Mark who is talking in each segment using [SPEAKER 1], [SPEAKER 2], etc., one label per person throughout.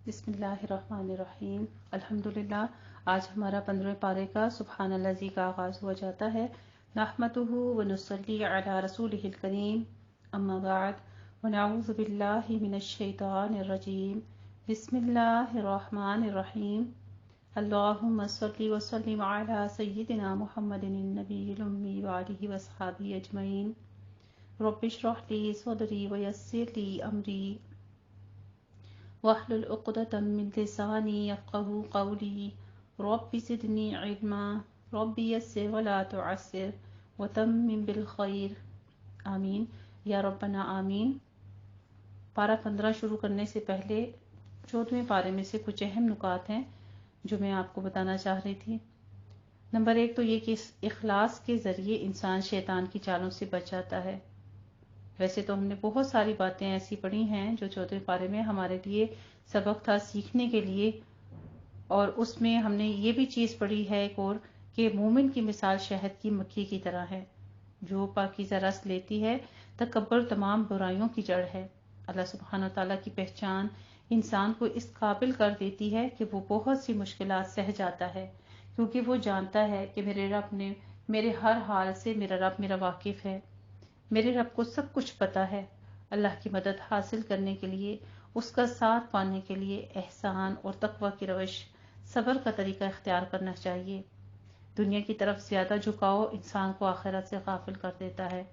[SPEAKER 1] بسم اللہ الرحمن الرحیم الحمدللہ۔ آج ہمارا 15 پارے کا سبحان الذی کا آغاز ہوا جاتا ہے۔ نحمدہ ونصلی علی رسولہ الکریم، اما بعد، ونعوذ باللہ من الشیطان الرجیم، بسم اللہ الرحمن الرحیم۔ اللہم صلی وسلم علی سیدنا محمد النبی الامی وآلہ وصحبہ اجمعین۔ رب اشرح لی صدری ویسر لی امری واحلل عقدۃ من لسانی یفقہوا قولی۔ رب زدنی علما، رب یسر ولا تعسر وتمم بالخیر، آمین یا ربنا آمین۔ پارہ 15 شروع کرنے سے پہلے 14ویں پارے میں سے کچھ اہم نکات ہیں جو میں آپ کو بتانا چاہ رہی تھی۔ نمبر 1 تو یہ کہ اس اخلاص کے ذریعے انسان شیطان کی چالوں سے بچ جاتا ہے۔ ویسے تو ہم نے بہت ساری باتیں ایسی پڑھی ہیں جو 14ویں پارے میں ہمارے لیے سبق تھا سیکھنے کے لیے، اور اس میں ہم نے یہ بھی چیز پڑھی ہے ایک اور کہ مومن کی مثال شہد کی مکھی کی طرح ہے جو پاکیزہ رس لیتی ہے۔ تکبر تمام برائیوں کی جڑ ہے۔ اللہ سبحانہ وتعالیٰ کی پہچان انسان کو اس قابل کر دیتی ہے کہ وہ بہت سی مشکلات سہ جاتا ہے، کیونکہ وہ جانتا ہے کہ میرے رب نے میرے ہر حال سے میرا رب میرا واقف ہے، میرے رب کو سب کچھ پتا ہے۔ اللہ کی مدد حاصل کرنے کے لیے، اس کا ساتھ پانے کے لیے احسان اور تقوی کی روش، صبر کا طریقہ اختیار کرنا چاہیے۔ دنیا کی طرف زیادہ جھکاؤ انسان کو آخرت سے غافل کر دیتا ہے۔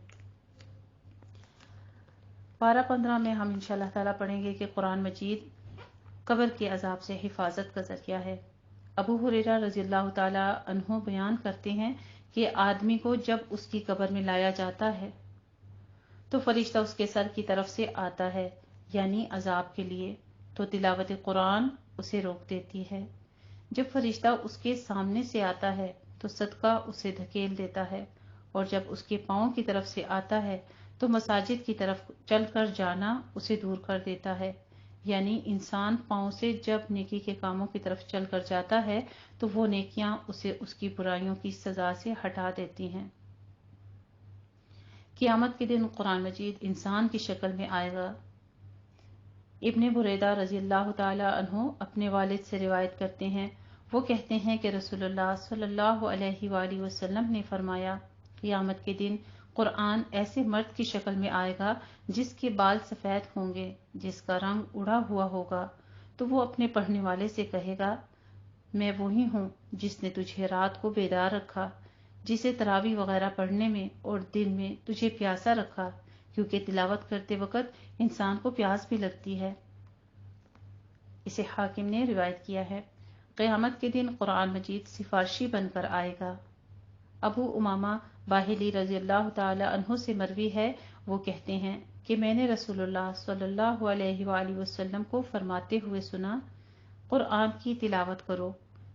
[SPEAKER 1] پارہ 15 میں ہم انشاءاللہ تعالیٰ پڑھیں گے کہ قرآن مجید قبر کے عذاب سے حفاظت کا ذریعہ ہے۔ ابو ہریرہ رضی اللہ تعالیٰ عنہ بیان کرتے ہیں کہ آدمی کو جب اس کی قبر میں لایا جاتا ہے تو فرشتہ اس کے سر کی طرف سے آتا ہے، یعنی عذاب کے لیے، تو تلاوت قرآن اسے روک دیتی ہے۔ جب فرشتہ اس کے سامنے سے آتا ہے تو صدقہ اسے دھکیل دیتا ہے، اور جب اس کے پاؤں کی طرف سے آتا ہے تو مساجد کی طرف چل کر جانا اسے دور کر دیتا ہے، یعنی انسان پاؤں سے جب نیکی کے کاموں کی طرف چل کر جاتا ہے تو وہ نیکیاں اسے اس کی برائیوں کی سزا سے ہٹا دیتی ہیں۔ قیامت کے دن قرآن مجید انسان کی شکل میں آئے گا۔ ابن بریدہ رضی اللہ تعالی عنہ اپنے والد سے روایت کرتے ہیں، وہ کہتے ہیں کہ رسول اللہ صلی اللہ علیہ وآلہ وسلم نے فرمایا، قیامت کے دن قرآن ایسے مرد کی شکل میں آئے گا جس کے بال سفید ہوں گے، جس کا رنگ اڑا ہوا ہوگا، تو وہ اپنے پڑھنے والے سے کہے گا، میں وہی ہوں جس نے تجھے رات کو بیدار رکھا، جسے تراویح وغیرہ پڑھنے میں اور دن میں تجھے پیاسا رکھا، کیونکہ تلاوت کرتے وقت انسان کو پیاس بھی لگتی ہے۔ اسے حاکم نے روایت کیا ہے۔ قیامت کے دن قرآن مجید سفارشی بن کر آئے گا۔ ابو امامہ باہلی رضی اللہ تعالی عنہ سے مروی ہے، وہ کہتے ہیں کہ میں نے رسول اللہ صلی اللہ علیہ وآلہ وسلم کو فرماتے ہوئے سنا، قرآن کی تلاوت کرو،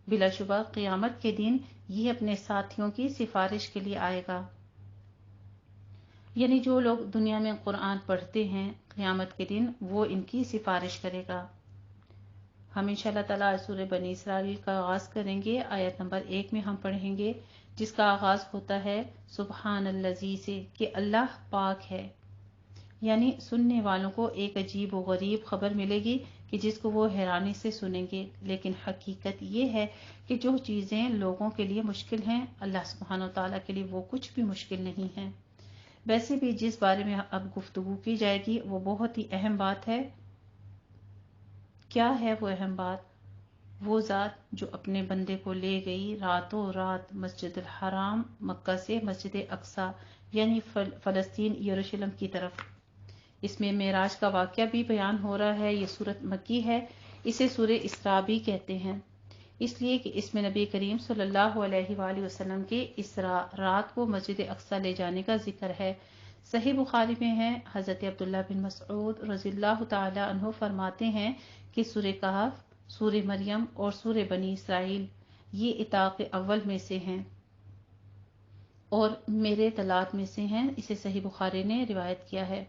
[SPEAKER 1] بلا شبہ قیامت کے دن یہ اپنے ساتھیوں کی سفارش کے لیے آئے گا۔ یعنی جو لوگ دنیا میں قرآن پڑھتے ہیں، قیامت کے دن وہ ان کی سفارش کرے گا۔ ہم انشاءاللہ تعالیٰ سورہ بنی اسرائیل کا آغاز کریں گے۔ آیت نمبر 1 میں ہم پڑھیں گے، جس کا آغاز ہوتا ہے سبحان الذی سے، کہ اللہ پاک ہے۔ یعنی سننے والوں کو ایک عجیب و غریب خبر ملے گی کہ جس کو وہ حیرانی سے سنیں گے، لیکن حقیقت یہ ہے کہ جو چیزیں لوگوں کے لیے مشکل ہیں، اللہ سبحانہ وتعالیٰ کے لیے وہ کچھ بھی مشکل نہیں ہے۔ ویسے بھی جس بارے میں اب گفتگو کی جائے گی وہ بہت ہی اہم بات ہے۔ کیا ہے وہ اہم بات؟ وہ ذات جو اپنے بندے کو لے گئی راتوں رات مسجد الحرام مکہ سے مسجد اقصیٰ یعنی فلسطین یروشلم کی طرف۔ اس میں معراج کا واقعہ بھی بیان ہو رہا ہے۔ یہ سورت مکی ہے، اسے سورہ اسراء بھی کہتے ہیں، اس لیے کہ اس میں نبی کریم صلی اللہ علیہ وآلہ وسلم کے اسراء رات کو مسجد اقصیٰ لے جانے کا ذکر ہے۔ صحیح بخاری میں ہے، حضرت عبداللہ بن مسعود رضی اللہ تعالی عنہ فرماتے ہیں کہ سورہ کہف، سورہ مریم اور سورہ بنی اسرائیل یہ اطاق اول میں سے ہیں اور میرے طلات میں سے ہیں۔ اسے صحیح بخاری نے روایت کیا ہے۔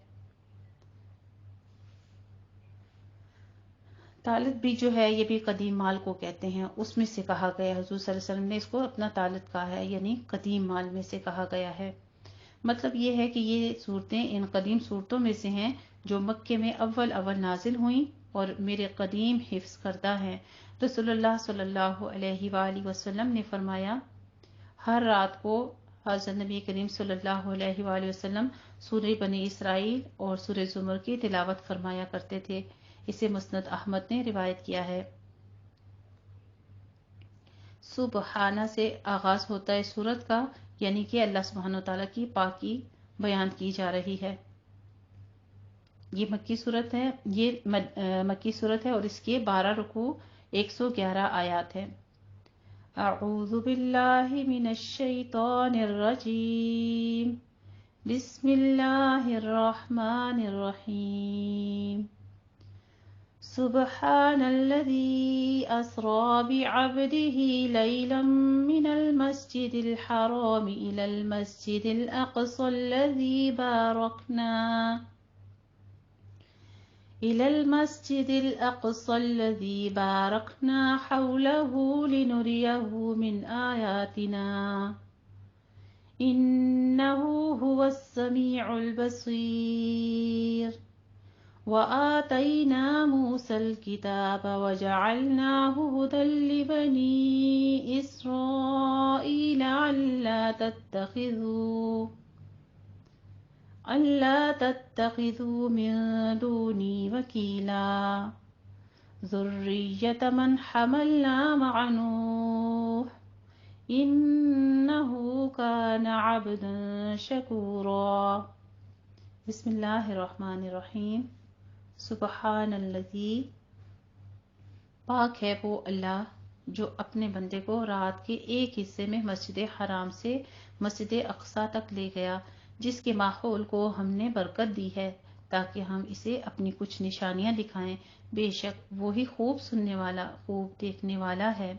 [SPEAKER 1] طالت بھی جو ہے یہ بھی قدیم مال کو کہتے ہیں، اس میں سے کہا گیا، حضور صلی اللہ علیہ وسلم نے اس کو اپنا طالت کہا ہے، یعنی قدیم مال میں سے کہا گیا ہے۔ مطلب یہ ہے کہ یہ صورتیں ان قدیم صورتوں میں سے ہیں جو مکے میں اول نازل ہوئیں اور میرے قدیم حفظ کردہ ہیں۔ رسول اللہ صلی اللہ علیہ وآلہ وسلم نے فرمایا، ہر رات کو حضرت نبی کریم صلی اللہ علیہ وآلہ وسلم سورہ بنی اسرائیل اور سورہ زمر کی تلاوت فرمایا کرتے تھے۔ اسے مسند احمد نے روایت کیا ہے۔ سبحانہ سے آغاز ہوتا ہے سورت کا، یعنی کہ اللہ سبحانہ وتعالیٰ کی پاکی بیان کی جا رہی ہے۔ یہ مکی صورت ہے اور اس کے 12 رکوع 111 آیات ہیں۔ اعوذ باللہ من الشیطان الرجیم، بسم اللہ الرحمن الرحیم، سبحان الذي أسرى بعبده ليلا من المسجد الحرام إلى المسجد الأقصى الذي باركنا حوله لنريه من آياتنا إنه هو السميع البصير وآتينا موسى الكتاب وجعلناه هدى لبني إسرائيل ألا تتخذوا من دوني وكيلا ذرية من حملنا مع نوح إنه كان عبدا شكورا۔ بسم اللہ الرحمن الرحیم۔ سبحان الذی، پاک ہے وہ اللہ جو اپنے بندے کو رات کے ایک حصے میں مسجد حرام سے مسجد اقصی تک لے گیا، جس کے ماحول کو ہم نے برکت دی ہے تاکہ ہم اسے اپنی کچھ نشانیاں دکھائیں۔ بے شک وہی خوب سننے والا، خوب دیکھنے والا ہے۔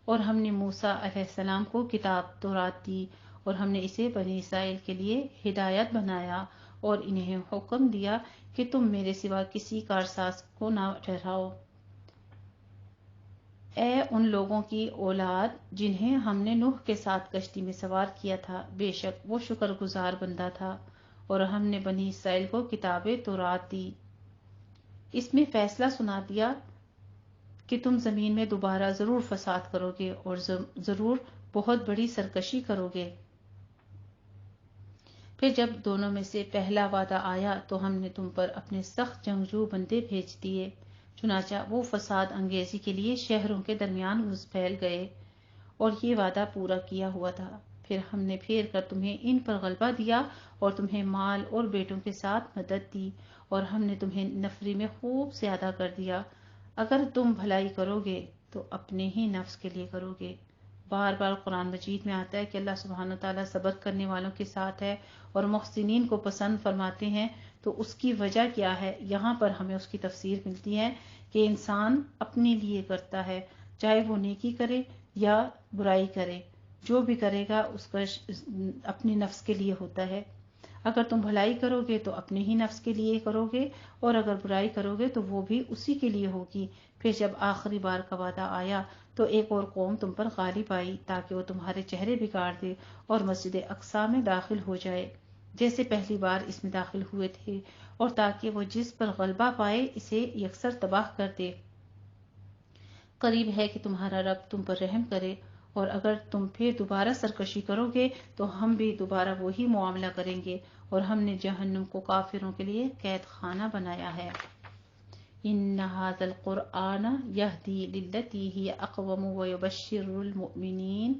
[SPEAKER 1] اور ہم نے موسیٰ علیہ السلام کو کتاب تورات دی اور ہم نے اسے بنی اسرائیل کے لیے ہدایت بنایا اور انہیں حکم دیا کہ تم میرے سوا کسی کارساز کو نہ ٹھہراؤ۔ اے ان لوگوں کی اولاد جنہیں ہم نے نوح کے ساتھ کشتی میں سوار کیا تھا، بے شک وہ شکر گزار بندہ تھا۔ اور ہم نے بنی اسرائیل کو کتاب تورات دی، اس میں فیصلہ سنا دیا کہ تم زمین میں دوبارہ ضرور فساد کرو گے اور ضرور بہت بڑی سرکشی کرو گے۔ پھر جب دونوں میں سے پہلا وعدہ آیا تو ہم نے تم پر اپنے سخت جنگجو بندے بھیج دیے، چنانچہ وہ فساد انگیزی کے لیے شہروں کے درمیان گھس پھیل گئے اور یہ وعدہ پورا کیا ہوا تھا۔ پھر ہم نے پھیر کر تمہیں ان پر غلبہ دیا اور تمہیں مال اور بیٹوں کے ساتھ مدد دی اور ہم نے تمہیں نفری میں خوب زیادہ کر دیا۔ اگر تم بھلائی کرو گے تو اپنے ہی نفس کے لیے کرو گے۔ بار بار قرآن مجید میں آتا ہے کہ اللہ سبحانہ تعالیٰ صبر کرنے والوں کے ساتھ ہے اور محسنین کو پسند فرماتے ہیں، تو اس کی وجہ کیا ہے؟ یہاں پر ہمیں اس کی تفسیر ملتی ہے کہ انسان اپنے لیے کرتا ہے، چاہے وہ نیکی کرے یا برائی کرے، جو بھی کرے گا اس کا اپنے نفس کے لیے ہوتا ہے۔ اگر تم بھلائی کرو گے تو اپنے ہی نفس کے لیے کرو گے اور اگر برائی کرو گے تو وہ بھی اسی کے لیے ہوگی۔ پھر جب آخری بار کا وعدہ آیا تو ایک اور قوم تم پر غالب آئی تاکہ وہ تمہارے چہرے بگاڑ دے اور مسجد اقصی میں داخل ہو جائے جیسے پہلی بار اس میں داخل ہوئے تھے، اور تاکہ وہ جس پر غلبہ پائے اسے یکسر تباہ کر دے۔ قریب ہے کہ تمہارا رب تم پر رحم کرے، اور اگر تم پھر دوبارہ سرکشی کرو گے تو ہم بھی دوبارہ وہی معاملہ کریں گے، اور ہم نے جہنم کو کافروں کے لیے قید خانہ بنایا ہے۔ ان ھذا القرآن یہدی للتی ہی اقوم ویبشر المؤمنین،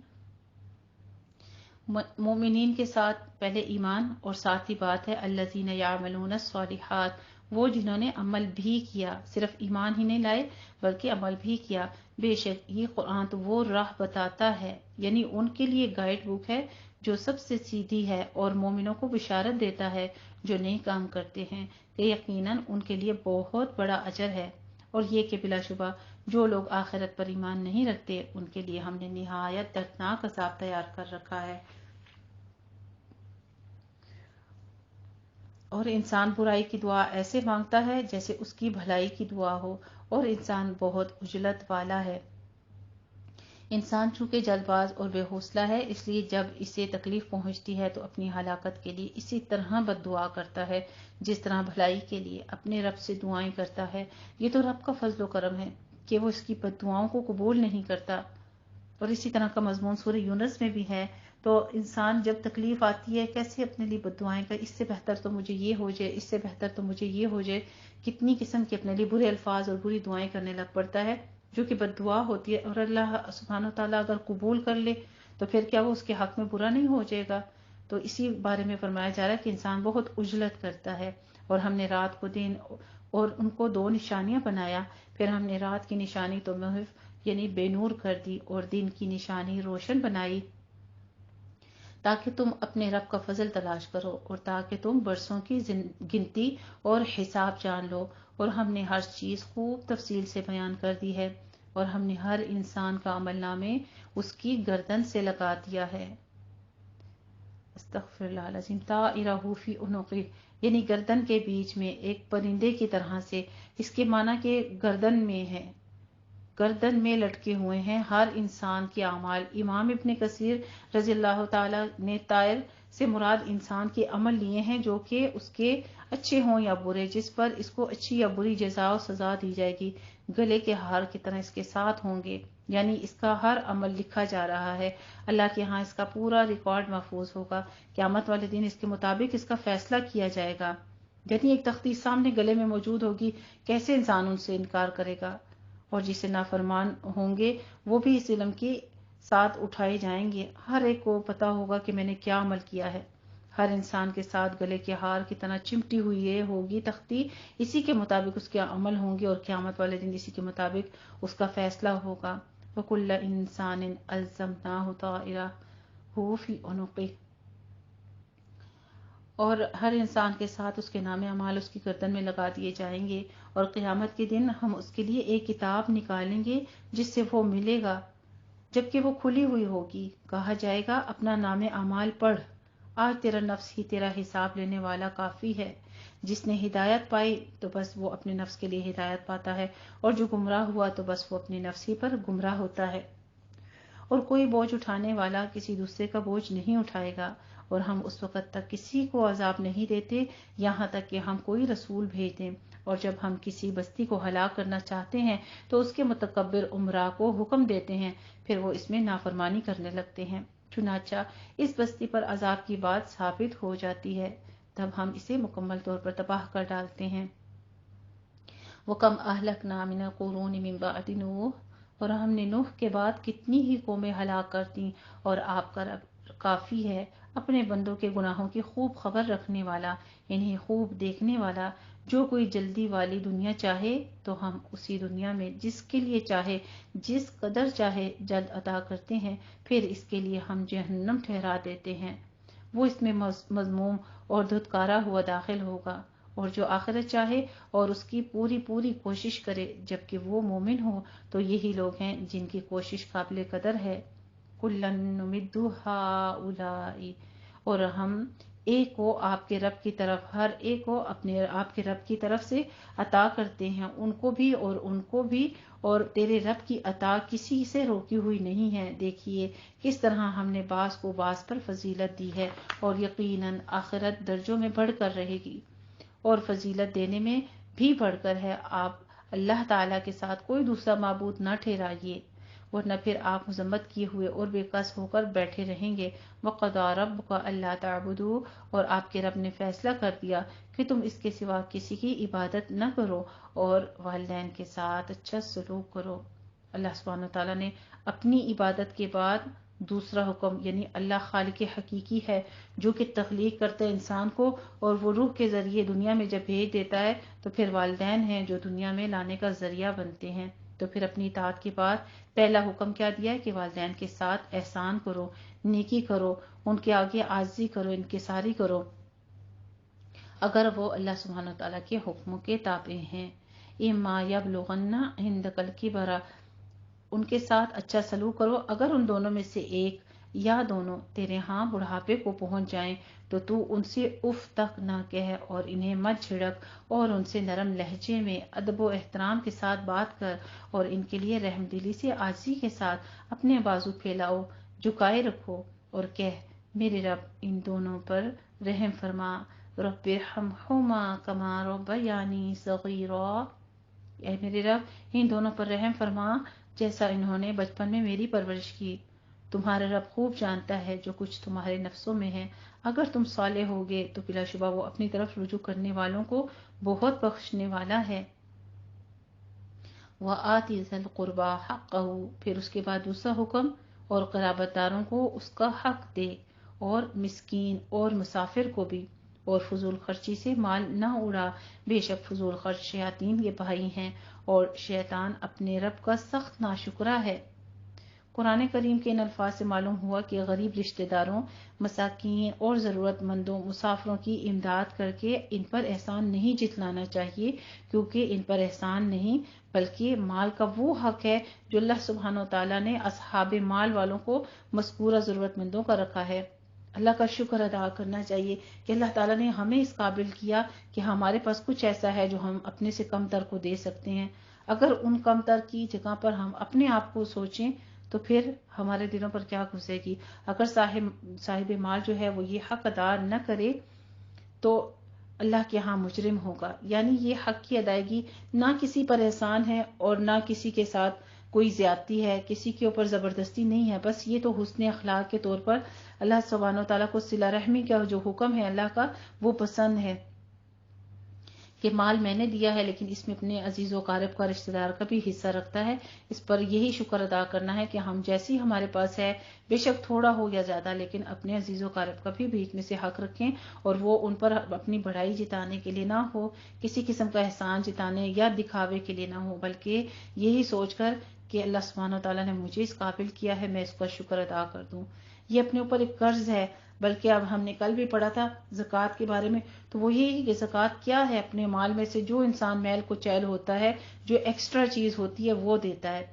[SPEAKER 1] مومنین کے ساتھ پہلے ایمان اور ساتھ ہی بات ہے الذین یعملون الصالحات، وہ جنہوں نے عمل بھی کیا، صرف ایمان ہی نہیں لائے بلکہ عمل بھی کیا۔ بے شک یہ قرآن تو وہ راہ بتاتا ہے، یعنی ان کے لیے گائیڈ بک ہے جو سب سے سیدھی ہے، اور مومنوں کو بشارت دیتا ہے جو نیک کام کرتے ہیں کہ یقیناً ان کے لیے بہت بڑا اجر ہے، اور یہ کہ بلا شبہ جو لوگ آخرت پر ایمان نہیں رکھتے ان کے لیے ہم نے نہایت دردناک عذاب تیار کر رکھا ہے۔ اور انسان برائی کی دعا ایسے مانگتا ہے جیسے اس کی بھلائی کی دعا ہو، اور انسان بہت عجلت والا ہے۔ انسان چونکہ جلد باز اور بے حوصلہ ہے، اس لیے جب اسے تکلیف پہنچتی ہے تو اپنی ہلاکت کے لیے اسی طرح بد دعا کرتا ہے جس طرح بھلائی کے لیے اپنے رب سے دعائیں کرتا ہے۔ یہ تو رب کا فضل و کرم ہے کہ وہ اس کی بد دعاؤں کو قبول نہیں کرتا۔ اور اسی طرح کا مضمون سورہ یونس میں بھی ہے۔ تو انسان جب تکلیف آتی ہے کیسے اپنے لیے بد دعائیں کرے، اس سے بہتر تو مجھے یہ ہو جائے، اس سے بہتر تو مجھے یہ ہو جائے، کتنی قسم کے اپنے لیے برے الفاظ اور بری دعائیں کرنے لگ پڑتا ہے جو کہ بد دعا ہوتی ہے۔ اور اللہ سبحانہ وتعالیٰ اگر قبول کر لے تو پھر کیا وہ اس کے حق میں برا نہیں ہو جائے گا؟ تو اسی بارے میں فرمایا جا رہا ہے کہ انسان بہت عجلت کرتا ہے، اور ہم نے رات کو دن اور ان کو دو نشانیاں بنایا، پھر ہم نے رات کی نشانی تو محف یعنی بے نور کر دی اور دن کی نشانی روشن بنائی، تاکہ تم اپنے رب کا فضل تلاش کرو اور تاکہ تم برسوں کی گنتی اور حساب جان لو۔ اور ہم نے ہر چیز خوب تفصیل سے بیان کر دی ہے، اور ہم نے ہر انسان کا عمل نامے اس کی گردن سے لگا دیا ہے۔ استغفر اللہ العظیم۔ طائرہ فی عنقہ یعنی گردن کے بیچ میں ایک پرندے کی طرح سے، اس کے معنی کہ گردن میں ہے، گردن میں لٹکے ہوئے ہیں ہر انسان کے اعمال۔ امام ابن کثیر رضی اللہ تعالی نے طائر سے مراد انسان کے عمل لیے ہیں جو کہ اس کے اچھے ہوں یا برے، جس پر اس کو اچھی یا بری جزا و سزا دی جائے گی، گلے کے ہار کی طرح اس کے ساتھ ہوں گے، یعنی اس کا ہر عمل لکھا جا رہا ہے، اللہ کے ہاں اس کا پورا ریکارڈ محفوظ ہوگا، قیامت والے دن اس کے مطابق اس کا فیصلہ کیا جائے گا۔ یعنی ایک تختی سامنے گلے میں موجود ہوگی، کیسے انسان ان سے انکار کرے گا؟ اور جسے نافرمان ہوں گے وہ بھی اس علم کے ساتھ اٹھائے جائیں گے، ہر ایک کو پتا ہوگا کہ میں نے کیا عمل کیا ہے۔ ہر انسان کے ساتھ گلے کے ہار کی طرح چمٹی ہوئی یہ ہوگی تختی، اسی کے مطابق اس کے عمل ہوں گے، اور قیامت والے دن اسی کے مطابق اس کا فیصلہ ہوگا۔ وَكُلَّ إِنسَانٍ أَلْزَمْنَاهُ طَائِرَهُ فِي عُنُقِهِ، اور ہر انسان کے ساتھ اس کے نام اعمال اس کی گردن میں لگا دیے جائیں گے، اور قیامت کے دن ہم اس کے لیے ایک کتاب نکالیں گے جس سے وہ ملے گا، جبکہ وہ کھلی ہوئی ہوگی۔ کہا جائے گا اپنا نام اعمال پڑھ، آج تیرا نفس ہی تیرا حساب لینے والا کافی ہے۔ جس نے ہدایت پائی تو بس وہ اپنے نفس کے لیے ہدایت پاتا ہے، اور جو گمراہ ہوا تو بس وہ اپنے نفس ہی پر گمراہ ہوتا ہے۔ اور کوئی بوجھ اٹھانے والا کسی دوسرے کا بوجھ نہیں اٹھائے گا، اور ہم اس وقت تک کسی کو عذاب نہیں دیتے یہاں تک کہ ہم کوئی رسول بھیج دیں، اور جب ہم کسی بستی کو ہلاک کرنا چاہتے ہیں تو اس کے متکبر امراء کو حکم دیتے ہیں، پھر وہ اس میں نافرمانی کرنے لگتے ہیں، چنانچہ اس بستی پر عذاب کی بات ثابت ہو جاتی ہے، تب ہم اسے مکمل طور پر تباہ کر ڈالتے ہیں۔ وَكَمْ أَهْلَكْنَا مِنَ الْقُرُونِ مِنْ بَعْدِ نُوحٍ، اور ہم نے نوح کے بعد کتنی ہی قومیں ہلاک کر دیں، اور آپ کا رب کافی ہے اپنے بندوں کے گناہوں کی خوب خبر رکھنے والا، انہیں خوب دیکھنے والا۔ جو کوئی جلدی والی دنیا چاہے تو ہم اسی دنیا میں جس کے لیے چاہے جس قدر چاہے جلد عطا کرتے ہیں، پھر اس کے لیے ہم جہنم ٹھہرا دیتے ہیں، وہ اس میں مذموم اور دھتکارا ہوا داخل ہوگا۔ اور جو آخرت چاہے اور اس کی پوری کوشش کرے جبکہ وہ مومن ہو تو یہی لوگ ہیں جن کی کوشش قابل قدر ہے۔ کُلًّا نُمِدُّ ہَٰؤُلَاءِ، اور ہم ایک کو آپ کے رب کی طرف، ہر ایک کو اپنے آپ کے رب کی طرف سے عطا کرتے ہیں، ان کو بھی اور ان کو بھی، اور تیرے رب کی عطا کسی سے روکی ہوئی نہیں ہے۔ دیکھیے کس طرح ہم نے بعض کو بعض پر فضیلت دی ہے، اور یقیناً آخرت درجوں میں بڑھ کر رہے گی اور فضیلت دینے میں بھی بڑھ کر ہے۔ آپ اللہ تعالیٰ کے ساتھ کوئی دوسرا معبود نہ ٹھہرائیے، ورنہ پھر آپ مذمت کیے ہوئے اور بے کس ہو کر بیٹھے رہیں گے۔ وَقَضَىٰ رَبُّكَ أَلَّا تَعْبُدُوا، اور آپ کے رب نے فیصلہ کر دیا کہ تم اس کے سوا کسی کی عبادت نہ کرو، اور والدین کے ساتھ اچھا سلوک کرو۔ اللہ سبحانہ وتعالیٰ نے اپنی عبادت کے بعد دوسرا حکم، یعنی اللہ خالق حقیقی ہے جو کہ تخلیق کرتا ہے انسان کو، اور وہ روح کے ذریعے دنیا میں جب بھیج دیتا ہے تو پھر والدین ہیں جو دنیا میں لانے کا ذریعہ بنتے ہیں۔ تو پھر اپنی اطاعت کے بعد پہلا حکم کیا دیا ہے کہ والدین کے ساتھ احسان کرو، نیکی کرو، ان کے آگے عاجزی کرو، انکساری کرو اگر وہ اللہ سبحانہ وتعالیٰ کے حکموں کے تابع ہیں۔ اِمَّا يَبْلُغَنَّ عِندَكَ الْكِبَرَ، ان کے ساتھ اچھا سلوک کرو اگر ان دونوں میں سے ایک یا دونوں تیرے ہاں بڑھاپے کو پہنچ جائیں تو تو ان سے اف تک نہ کہہ اور انہیں مت جھڑک اور ان سے نرم لہجے میں ادب و احترام کے ساتھ بات کر اور ان کے لیے رحم دلی سے عاجزی کے ساتھ اپنے بازو پھیلاؤ، جھکائے رکھو اور کہہ میرے رب ان دونوں پر رحم فرما، رب ارحمہما کما ربیانی صغیرا، اے میرے رب ان دونوں پر رحم فرما جیسا انہوں نے بچپن میں میری پرورش کی۔ تمہارا رب خوب جانتا ہے جو کچھ تمہارے نفسوں میں ہے، اگر تم صالح ہوگے تو بلا شبہ وہ اپنی طرف رجوع کرنے والوں کو بہت بخشنے والا ہے۔ وَآتِ ذَا الْقُرْبَى حَقَّهُ، پھر اس کے بعد دوسرا حکم، اور قرابت داروں کو اس کا حق دے، اور مسکین اور مسافر کو بھی، اور فضول خرچی سے مال نہ اڑا، بے شک فضول خرچ شیاطین کے بھائی ہیں اور شیطان اپنے رب کا سخت ناشکرا ہے۔ قرآن کریم کے ان الفاظ سے معلوم ہوا کہ غریب رشتہ داروں، مساکین اور ضرورت مندوں مسافروں کی امداد کر کے ان پر احسان نہیں جتلانا چاہیے، کیونکہ ان پر احسان نہیں بلکہ مال کا وہ حق ہے جو اللہ سبحانہ وتعالیٰ نے اصحاب مال والوں کو مذکورہ ضرورت مندوں کا رکھا ہے۔ اللہ کا شکر ادا کرنا چاہیے کہ اللہ تعالیٰ نے ہمیں اس قابل کیا کہ ہمارے پاس کچھ ایسا ہے جو ہم اپنے سے کم تر کو دے سکتے ہیں۔ اگر ان کم تر کی جگہ پر ہم اپنے آپ کو سوچیں تو پھر ہمارے دلوں پر کیا گزرے گی۔ اگر صاحب مال جو ہے وہ یہ حق ادا نہ کرے تو اللہ کے ہاں مجرم ہوگا، یعنی یہ حق کی ادائیگی نہ کسی پر احسان ہے اور نہ کسی کے ساتھ کوئی زیادتی ہے، کسی کے اوپر زبردستی نہیں ہے، بس یہ تو حسن اخلاق کے طور پر اللہ سبحانہ وتعالیٰ کو صلہ رحمی کا جو حکم ہے اللہ کا وہ پسند ہے کہ مال میں نے دیا ہے لیکن اس میں اپنے عزیز و اقارب کا رشتہ دار کا بھی حصہ رکھتا ہے۔ اس پر یہی شکر ادا کرنا ہے کہ ہم جیسی ہمارے پاس ہے، بے شک تھوڑا ہو یا زیادہ، لیکن اپنے عزیز و اقارب کا بھی بیچ میں سے حق رکھیں اور وہ ان پر اپنی بڑائی جتانے کے لیے نہ ہو، کسی قسم کا احسان جتانے یا دکھاوے کے لیے نہ ہو، بلکہ یہی سوچ کر کہ اللہ سبحانہ وتعالیٰ نے مجھے اس قابل کیا ہے، میں اس کا شکر ادا کر دوں۔ یہ اپنے اوپر ایک قرض ہے، بلکہ اب ہم نے کل بھی پڑھا تھا زکوٰۃ کے بارے میں، تو وہ یہی کہ زکوٰۃ کیا ہے، اپنے مال میں سے جو انسان میل کو چیل ہوتا ہے، جو ایکسٹرا چیز ہوتی ہے وہ دیتا ہے،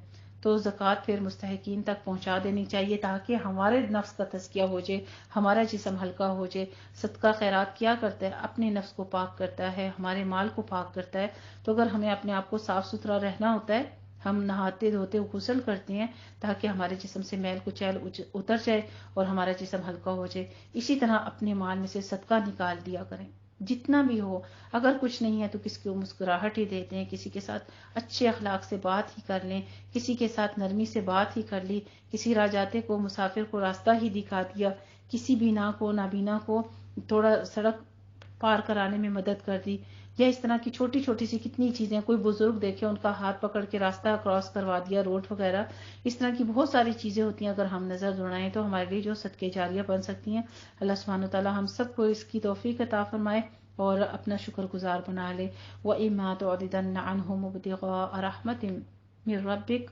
[SPEAKER 1] تو زکوٰۃ پھر مستحقین تک پہنچا دینی چاہیے تاکہ ہمارے نفس کا تزکیہ ہو جائے، ہمارا جسم ہلکا ہو جائے۔ صدقہ خیرات کیا کرتا ہے، اپنے نفس کو پاک کرتا ہے، ہمارے مال کو پاک کرتا ہے۔ تو اگر ہمیں اپنے آپ کو صاف ستھرا رہنا ہوتا ہے، ہم نہاتے دھوتے غسل کرتے ہیں تاکہ ہمارے جسم سے میل کچیل اتر جائے اور ہمارا جسم ہلکا ہو جائے۔ اسی طرح اپنے مال میں سے صدقہ نکال دیا کریں، جتنا بھی ہو۔ اگر کچھ نہیں ہے تو کسی کو مسکراہٹ ہی دیتے ہیں، کسی کے ساتھ اچھے اخلاق سے بات ہی کر لیں، کسی کے ساتھ نرمی سے بات ہی کر لی، کسی راجاتے کو مسافر کو راستہ ہی دکھا دیا، کسی بینا کو نابینا کو تھوڑا سڑک پار کرانے میں مدد کر دی، یا اس طرح کی چھوٹی چھوٹی سی کتنی چیزیں، کوئی بزرگ دیکھے ان کا ہاتھ پکڑ کے راستہ کراس کروا دیا، روڈ وغیرہ، اس طرح کی بہت ساری چیزیں ہوتی ہیں۔ اگر ہم نظر دوڑائیں تو ہمارے لیے جو صدقے جاریہ بن سکتی ہیں۔ اللہ سبحانہ وتعالی ہم سب کو اس کی توفیق عطا فرمائے اور اپنا شکر گزار بنا لے۔ وَإِمَّا تُعْرِضَنَّ عَنْهُمُ ابْتِغَاءَ رَحْمَةٍ مِّن رَبِّكَ،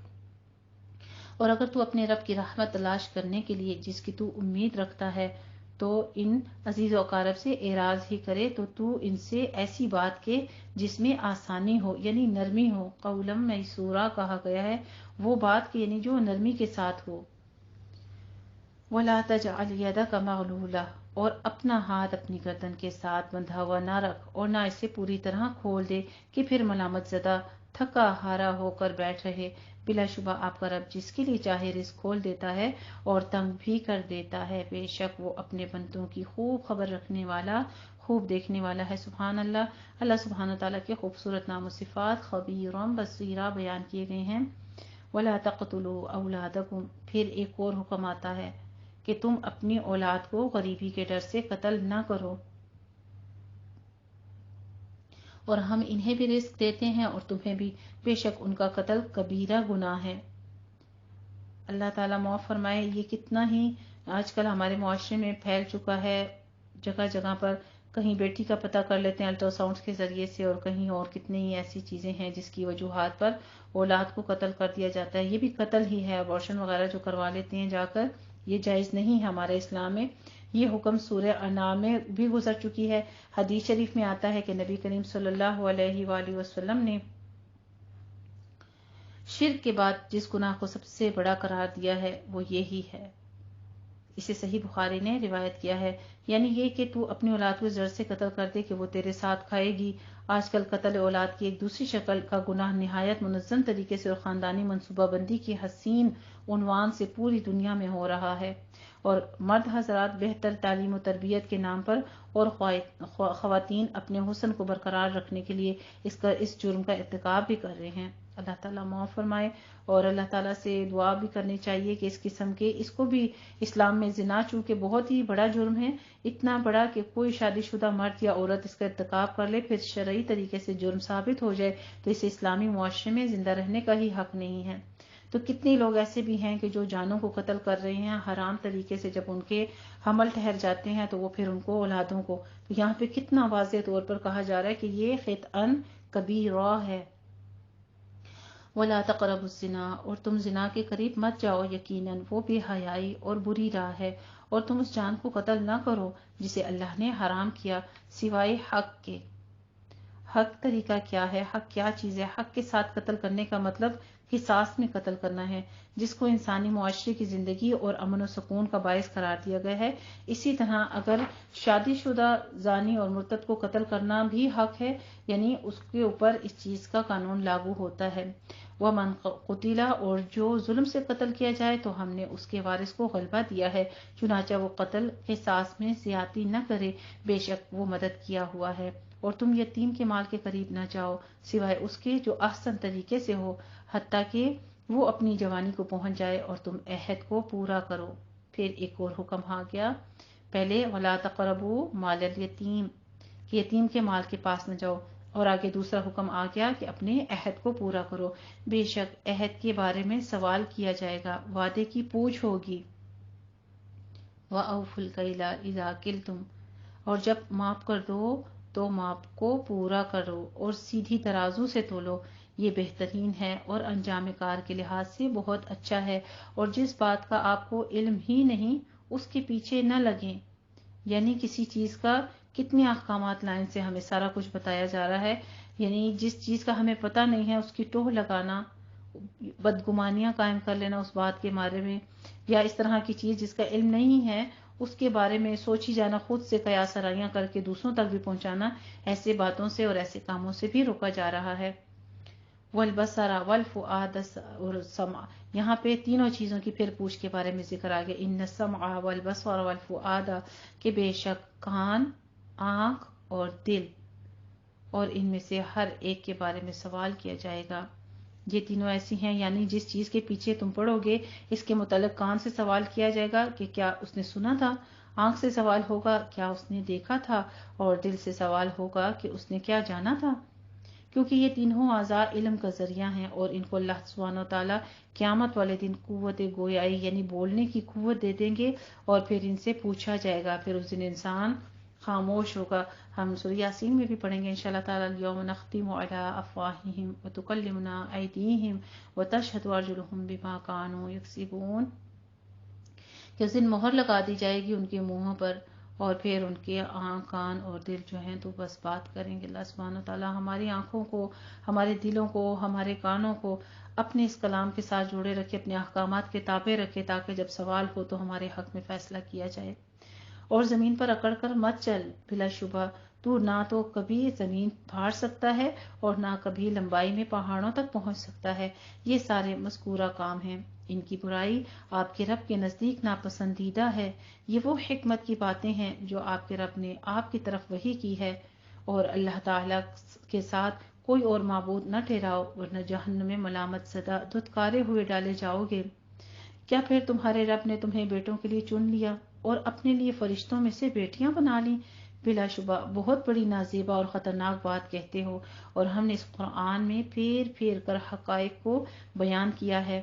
[SPEAKER 1] اور اگر تو اپنے رب کی رحمت تلاش کرنے کے لیے جس کی تو امید رکھتا ہے تو ان عزیز و اقارب سے اعراض ہی کرے تو ان سے ایسی بات کے جس میں آسانی ہو، یعنی نرمی ہو۔ قولا میسورا کہا گیا ہے وہ بات کہ یعنی جو نرمی کے ساتھ ہو۔ وَلَا تَجْعَلْ يَدَكَ مَغْلُولَةً، اور اپنا ہاتھ اپنی گردن کے ساتھ بندھا ہوا نہ رکھ اور نہ اسے پوری طرح کھول دے کہ پھر ملامت زدہ تھکا ہارا ہو کر بیٹھ رہے۔ بلا شبہ آپ کا رب جس کے لیے چاہے رزق کھول دیتا ہے اور تنگ بھی کر دیتا ہے، بے شک وہ اپنے بندوں کی خوب خبر رکھنے والا، خوب دیکھنے والا ہے۔ سبحان اللہ۔ اللہ سبحانہ تعالیٰ کے خوبصورت نام و صفات خبیرا بصیرا بیان کیے گئے ہیں۔ وَلَا تَقْتُلُوا أَوْلَادَكُمْ، پھر ایک اور حکم آتا ہے کہ تم اپنی اولاد کو غریبی کے ڈر سے قتل نہ کرو، اور ہم انہیں بھی رزق دیتے ہیں اور تمہیں بھی، بے شک ان کا قتل کبیرہ گناہ ہے۔ اللہ تعالیٰ معاف فرمائے، یہ کتنا ہی آج کل ہمارے معاشرے میں پھیل چکا ہے۔ جگہ جگہ پر کہیں بیٹی کا پتہ کر لیتے ہیں الٹرا ساؤنڈ کے ذریعے سے، اور کہیں اور کتنی ہی ایسی چیزیں ہیں جس کی وجوہات پر اولاد کو قتل کر دیا جاتا ہے۔ یہ بھی قتل ہی ہے، ابارشن وغیرہ جو کروا لیتے ہیں جا کر، یہ جائز نہیں ہے ہمارے اسلام میں۔ یہ حکم سورہ انعام میں بھی گزر چکی ہے۔ حدیث شریف میں آتا ہے کہ نبی کریم صلی اللہ علیہ وآلہ وسلم نے شرک کے بعد جس گناہ کو سب سے بڑا قرار دیا ہے وہ یہی ہے۔ اسے صحیح بخاری نے روایت کیا ہے، یعنی یہ کہ تو اپنی اولاد کو زر سے قتل کر دے کہ وہ تیرے ساتھ کھائے گی۔ آج کل قتل اولاد کی ایک دوسری شکل کا گناہ نہایت منظم طریقے سے اور خاندانی منصوبہ بندی کی حسین عنوان سے پوری دنیا میں ہو رہا ہے، اور مرد حضرات بہتر تعلیم و تربیت کے نام پر اور خواتین اپنے حسن کو برقرار رکھنے کے لیے اس جرم کا ارتکاب بھی کر رہے ہیں۔ اللہ تعالیٰ معاف فرمائے، اور اللہ تعالیٰ سے دعا بھی کرنی چاہیے کہ اس قسم کے اس کو بھی اسلام میں زنا چونکہ بہت ہی بڑا جرم ہے، اتنا بڑا کہ کوئی شادی شدہ مرد یا عورت اس کا ارتکاب کر لے پھر شرعی طریقے سے جرم ثابت ہو جائے تو اسے اسلامی معاشرے میں زندہ رہنے کا ہی حق نہیں ہے۔ تو کتنے لوگ ایسے بھی ہیں کہ جو جانوں کو قتل کر رہے ہیں حرام طریقے سے، جب ان کے حمل ٹھہر جاتے ہیں تو وہ پھر ان کو اولادوں کو، تو یہاں پہ کتنا واضح طور پر کہا جا رہا ہے کہ یہ خطأً کبیرہ ہے۔ وَلَا تَقْرَبُوا الزِّنَا، اور تم زنا کے قریب مت جاؤ، یقیناً وہ بے حیائی اور بری راہ ہے، اور تم اس جان کو قتل نہ کرو جسے اللہ نے حرام کیا سوائے حق کے۔ حق طریقہ کیا ہے؟ حق کیا چیز ہے؟ حق کے ساتھ قتل کرنے کا مطلب قصاص میں قتل کرنا ہے، جس کو انسانی معاشرے کی زندگی اور امن و سکون کا باعث قرار دیا گیا ہے۔ اسی طرح اگر شادی شدہ زانی اور مرتد کو قتل کرنا بھی حق ہے، یعنی اس کے اوپر اس چیز کا قانون لاگو ہوتا ہے۔ وَمَنْ قُتِلَ، اور جو ظلم سے قتل کیا جائے تو ہم نے اس کے وارث کو غلبہ دیا ہے، چنانچہ وہ قتل قصاص میں زیادتی نہ کرے، بے شک وہ مدد کیا ہوا ہے۔ اور تم یتیم کے مال کے قریب نہ جاؤ سوائے اس کے جو احسن طریقے سے ہو، حتیٰ کہ وہ اپنی جوانی کو پہنچ جائے، اور تم عہد کو پورا کرو۔ پھر ایک اور حکم آ گیا، پہلے وَلَا تَقْرَبُوا مَالَ الْيَتِيمِ، کہ یتیم کے مال کے پاس نہ جاؤ، اور آگے دوسرا حکم آ گیا کہ اپنے عہد کو پورا کرو، بے شک عہد کے بارے میں سوال کیا جائے گا، وعدے کی پوچھ ہوگی۔ وَأَوْفُوا الْكَيْلَ إِذَا كِلْتُمْ، اور جب ماپ کر دو تو ماپ کو پورا کرو اور سیدھی ترازو سے تولو، یہ بہترین ہے اور انجام کار کے لحاظ سے بہت اچھا ہے۔ اور جس بات کا آپ کو علم ہی نہیں اس کے پیچھے نہ لگیں، یعنی کسی چیز کا کتنے احکامات لائن سے ہمیں سارا کچھ بتایا جا رہا ہے، یعنی جس چیز کا ہمیں پتہ نہیں ہے اس کی ٹوہ لگانا، بدگمانیاں قائم کر لینا اس بات کے بارے میں، یا اس طرح کی چیز جس کا علم نہیں ہے اس کے بارے میں سوچی جانا، خود سے قیاس آرائیاں کر کے دوسروں تک بھی پہنچانا، ایسے باتوں سے اور ایسے کاموں سے بھی روکا جا رہا ہے۔ والبصر والفؤاد اور سمع، یہاں پہ تینوں چیزوں کی پھر پوچھ کے بارے میں ذکر آ گیا، ان السمع والبصر والفؤاد، کہ بے شک کان، آنکھ اور دل، اور ان میں سے ہر ایک کے بارے میں سوال کیا جائے گا۔ یہ تینوں ایسی ہیں، یعنی جس چیز کے پیچھے تم پڑو گے اس کے متعلق کان سے سوال کیا جائے گا کہ کیا اس نے سنا تھا، آنکھ سے سوال ہوگا کیا اس نے دیکھا تھا، اور دل سے سوال ہوگا کہ اس نے کیا جانا تھا، کیونکہ یہ تینوں اعضاء علم کا ذریعہ ہیں، اور ان کو اللہ سبحانہ و تعالیٰ قیامت والے دن قوت گویائی یعنی بولنے کی قوت دے دیں گے، اور پھر ان سے پوچھا جائے گا، پھر اس دن انسان خاموش ہوگا۔ ہم سورہ یاسین میں بھی پڑھیں گے انشاءاللہ تعالیٰ، الیوم نختم علی افواہہم وتکلمنا ایدیہم وتشہد ارجلہم بما کانوا یکسبون، کہ اس دن مہر لگا دی جائے گی ان کے منہوں پر، اور پھر ان کے آنکھ، کان اور دل جو ہیں تو بس بات کریں گے۔ اللہ سبحانہ تعالیٰ ہماری آنکھوں کو، ہمارے دلوں کو، ہمارے کانوں کو اپنے اس کلام کے ساتھ جوڑے رکھے، اپنے احکامات کے تابع رکھے، تاکہ جب سوال ہو تو ہمارے حق میں فیصلہ کیا جائے۔ اور زمین پر اکڑ کر مت چل، بلا شبہ تو نہ تو کبھی زمین پھاڑ سکتا ہے اور نہ کبھی لمبائی میں پہاڑوں تک پہنچ سکتا ہے، یہ سارے مذکورہ کام ہیں، ان کی برائی آپ کے رب کے نزدیک ناپسندیدہ ہے۔ یہ وہ حکمت کی باتیں ہیں جو آپ کے رب نے آپ کی طرف وحی کی ہے، اور اللہ تعالیٰ کے ساتھ کوئی اور معبود نہ ٹھہراؤ ورنہ جہنم میں ملامت زدہ دھتکارے ہوئے ڈالے جاؤ گے۔ کیا پھر تمہارے رب نے تمہیں بیٹوں کے لیے چن لیا اور اپنے لیے فرشتوں میں سے بیٹیاں بنا لی؟ بلا شبہ بہت بڑی نازیبا اور خطرناک بات کہتے ہو، اور ہم نے اس قرآن میں پھیر پھیر کر حقائق کو بیان کیا ہے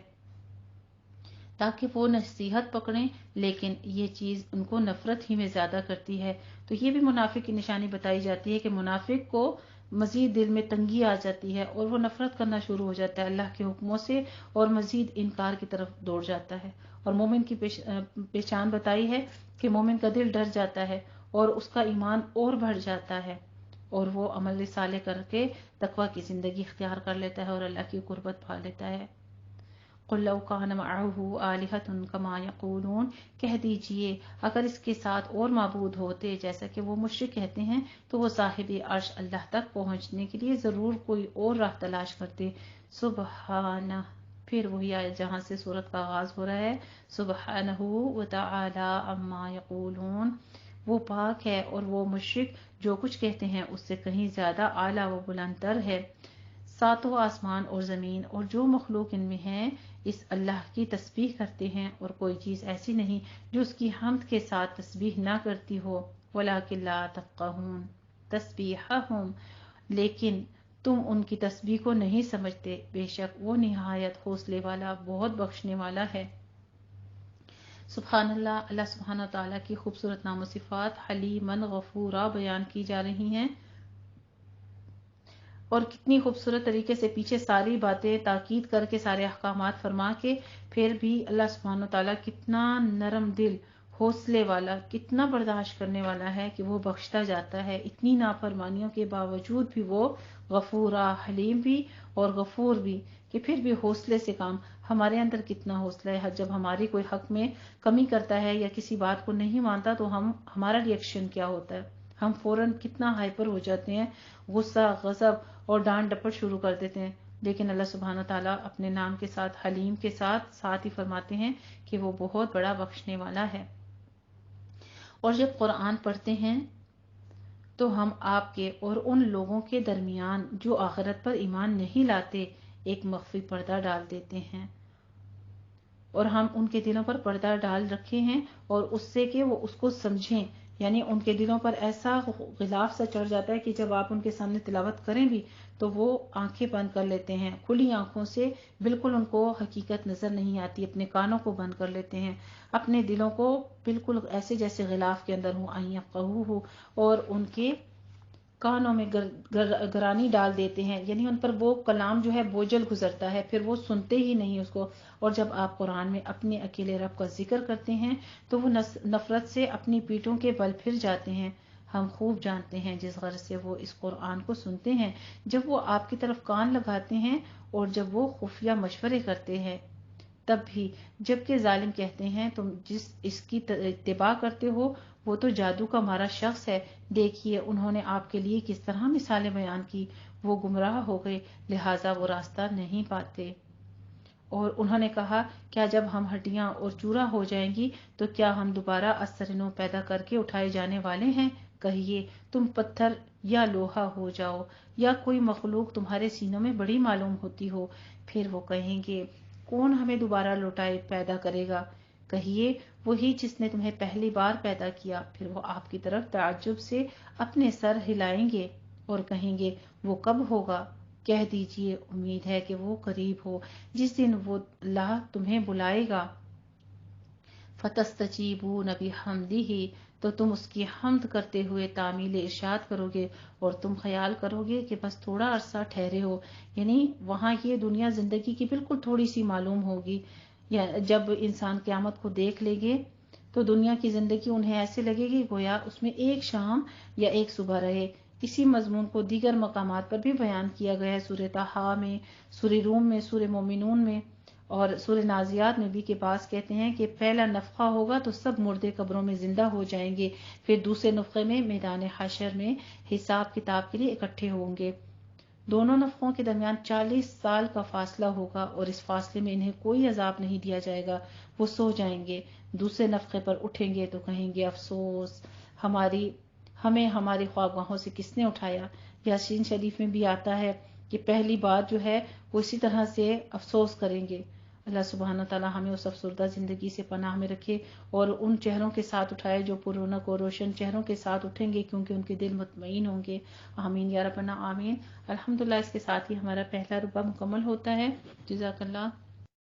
[SPEAKER 1] تاکہ وہ نصیحت پکڑیں، لیکن یہ چیز ان کو نفرت ہی میں زیادہ کرتی ہے۔ تو یہ بھی منافق کی نشانی بتائی جاتی ہے کہ منافق کو مزید دل میں تنگی آ جاتی ہے اور وہ نفرت کرنا شروع ہو جاتا ہے اللہ کے حکموں سے، اور مزید انکار کی طرف دوڑ جاتا ہے۔ اور مومن کی پہچان بتائی ہے کہ مومن کا دل ڈر جاتا ہے اور اس کا ایمان اور بڑھ جاتا ہے، اور وہ عمل صالح کر کے تقوی کی زندگی اختیار کر لیتا ہے اور اللہ کی قربت پا لیتا ہے۔ قل لو کان معہ آلہۃ کما یقولون، کہہ دیجئے اگر اس کے ساتھ اور معبود ہوتے جیسا کہ وہ مشرک کہتے ہیں تو وہ صاحب عرش اللہ تک پہنچنے کے لیے ضرور کوئی اور راہ تلاش کرتے. سبحانہ، پھر وہی آیت جہاں سے سورت کا آغاز ہو رہا ہے، سبحانہ وتعالی عما یقولون، وہ پاک ہے اور وہ مشرک جو کچھ کہتے ہیں اس سے کہیں زیادہ اعلیٰ و بلند تر ہے. ساتوں آسمان اور زمین اور جو مخلوق ان میں ہے اس اللہ کی تسبیح کرتے ہیں، اور کوئی چیز ایسی نہیں جو اس کی حمد کے ساتھ تسبیح نہ کرتی ہو. وَلَٰكِن لَا تَفْقَهُونَ تَسْبِيحَهُمْ، لیکن تم ان کی تسبیح کو نہیں سمجھتے، بے شک وہ نہایت حوصلے والا بہت بخشنے والا ہے. سبحان اللہ. اللہ سبحانہ تعالیٰ کی خوبصورت نام و صفات حلیماً غفورا بیان کی جا رہی ہیں، اور کتنی خوبصورت طریقے سے پیچھے ساری باتیں تاکید کر کے سارے احکامات فرما کے پھر بھی اللہ سبحانہ تعالیٰ کتنا نرم دل، حوصلے والا، کتنا برداشت کرنے والا ہے کہ وہ بخشتا جاتا ہے. اتنی نافرمانیوں کے باوجود بھی وہ غفورا، حلیم بھی اور غفور بھی، کہ پھر بھی حوصلے سے کام. ہمارے اندر کتنا حوصلہ ہے، جب ہماری کوئی حق میں کمی کرتا ہے یا کسی بات کو نہیں مانتا تو ہمارا ری ایکشن کیا ہوتا ہے، ہم فوراً کتنا ہائپر ہو جاتے ہیں، غصہ، غضب اور ڈانٹ ڈپٹ شروع کر دیتے ہیں. لیکن اللہ سبحانہ تعالیٰ اپنے نام کے ساتھ حلیم کے ساتھ ہی فرماتے ہیں کہ وہ بہت بڑا بخشنے والا ہے. اور جب قرآن پڑھتے ہیں تو ہم آپ کے اور ان لوگوں کے درمیان جو آخرت پر ایمان نہیں لاتے ایک مخفی پردہ ڈال دیتے ہیں، اور ہم ان کے دلوں پر پردہ ڈال رکھے ہیں اور اس سے کہ وہ اس کو سمجھیں. یعنی ان کے دلوں پر ایسا غلاف سا چڑھ جاتا ہے کہ جب آپ ان کے سامنے تلاوت کریں بھی تو وہ آنکھیں بند کر لیتے ہیں، کھلی آنکھوں سے، بالکل ان کو حقیقت نظر نہیں آتی، اپنے کانوں کو بند کر لیتے ہیں، اپنے دلوں کو بالکل ایسے جیسے غلاف کے اندر ہوں، آئیں یفقہوہ، اور ان کے کانوں میں گرانی ڈال دیتے ہیں. یعنی ان پر وہ کلام جو ہے بوجھل گزرتا ہے، پھر وہ سنتے ہی نہیں اس کو. اور جب آپ قرآن میں اپنے اکیلے رب کا ذکر کرتے ہیں تو وہ نفرت سے اپنی پیٹوں کے بل پھر جاتے ہیں. ہم خوب جانتے ہیں جس غرض سے وہ اس قرآن کو سنتے ہیں، جب وہ آپ کی طرف کان لگاتے ہیں اور جب وہ خفیہ مشورے کرتے ہیں. تب بھی جبکہ ظالم کہتے ہیں تم اس کی اتباع کرتے ہو وہ تو جادو کا مارا شخص ہے، دیکھیے انہوں نے آپ کے لیے کس طرح مثالیں بیان کی، وہ گمراہ ہو گئے لہٰذا وہ راستہ نہیں پاتے. اور انہوں نے کہا کیا جب ہم ہڈیاں اور چورا ہو جائیں گی تو کیا ہم دوبارہ از سر نو پیدا کر کے اٹھائے جانے والے ہیں؟ کہیے تم پتھر یا لوہا ہو جاؤ یا کوئی مخلوق تمہارے سینوں میں بڑی معلوم ہوتی ہو. پھر وہ کہیں گے کون ہمیں دوبارہ لوٹائے پیدا کرے گا؟ کہیے وہی جس نے تمہیں پہلی بار پیدا کیا. پھر وہ آپ کی طرف تعجب سے اپنے سر ہلائیں گے اور کہیں گے وہ کب ہوگا؟ کہہ دیجئے امید ہے کہ وہ قریب ہو، جس دن وہ اللہ تمہیں بلائے گا. فَتَسْتَجِيبُونَ بِحَمْدِهِ، تو تم اس کی حمد کرتے ہوئے تعمیل ارشاد کرو گے، اور تم خیال کرو گے کہ بس تھوڑا عرصہ ٹھہرے ہو. یعنی وہاں یہ دنیا زندگی کی بالکل تھوڑی سی معلوم ہوگی. یا جب انسان قیامت کو دیکھ لے گے تو دنیا کی زندگی انہیں ایسے لگے گی گویا اس میں ایک شام یا ایک صبح رہے. اسی مضمون کو دیگر مقامات پر بھی بیان کیا گیا ہے، سورہ طٰہٰ میں، سورہ روم میں، سورہ مومنون میں اور سورہ نازیات میں بھی. کے پاس کہتے ہیں کہ پہلا نفخہ ہوگا تو سب مردے قبروں میں زندہ ہو جائیں گے، پھر دوسرے نفخے میں میدان حشر میں حساب کتاب کے لیے اکٹھے ہوں گے. دونوں نفخوں کے درمیان 40 سال کا فاصلہ ہوگا اور اس فاصلے میں انہیں کوئی عذاب نہیں دیا جائے گا. وہ سو جائیں گے، دوسرے نفخے پر اٹھیں گے تو کہیں گے افسوس ہمیں ہماری خوابگاہوں سے کس نے اٹھایا. یاسین شریف میں بھی آتا ہے کہ پہلی بات جو ہے وہ اسی طرح سے افسوس کریں گے. اللہ سبحانہ تعالیٰ ہمیں اس افسردہ زندگی سے پناہ میں رکھے اور ان چہروں کے ساتھ اٹھائے جو پر رونق اور روشن چہروں کے ساتھ اٹھیں گے کیونکہ ان کے دل مطمئن ہوں گے. آمین یا ربنا آمین. الحمدللہ اس کے ساتھ ہی ہمارا پہلا ربع مکمل ہوتا ہے. جزاک اللہ.